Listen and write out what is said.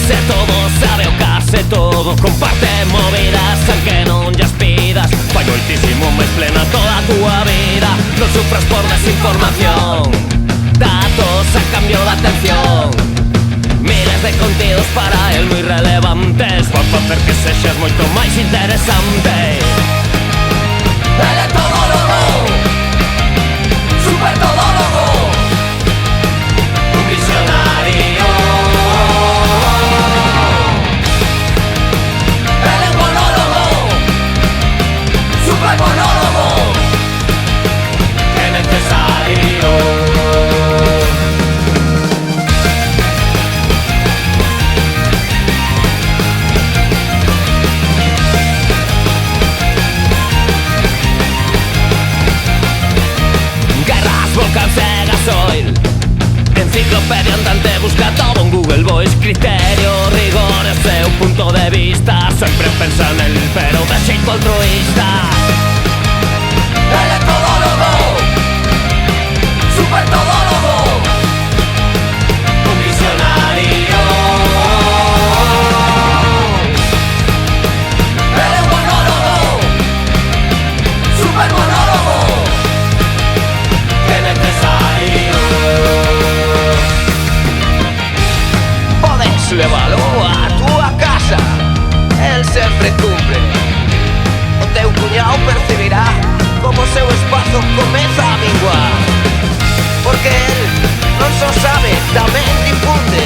ser todo, sabe o case todo. Comparte movidas, aunque non llas pidas. Fai moitísimo máis plena toda a túa vida. Non sufras por desinformación, datos a cambio de atención. Miles de contidos para el moi relevantes, van facer que sexas moito máis interesante. El é todólogo, super todólogo, un visionario. El é monólogo, super monólogo, que necesario. Volcáns e gasoil, enciclopedia andante, busca todo en Google Voice. Criterio, rigor e seu punto de vista, sempre pensa nel, pero de xeito altruista. El é todólogo, super todólogo, un visionario. El é monólogo, super monólogo, que necesario. Podes levalo a túa casa, el sempre cumple. O teu cuñao percibirá como o seu espazo comeza a minguar, porque el non só sabe, tamén difunde.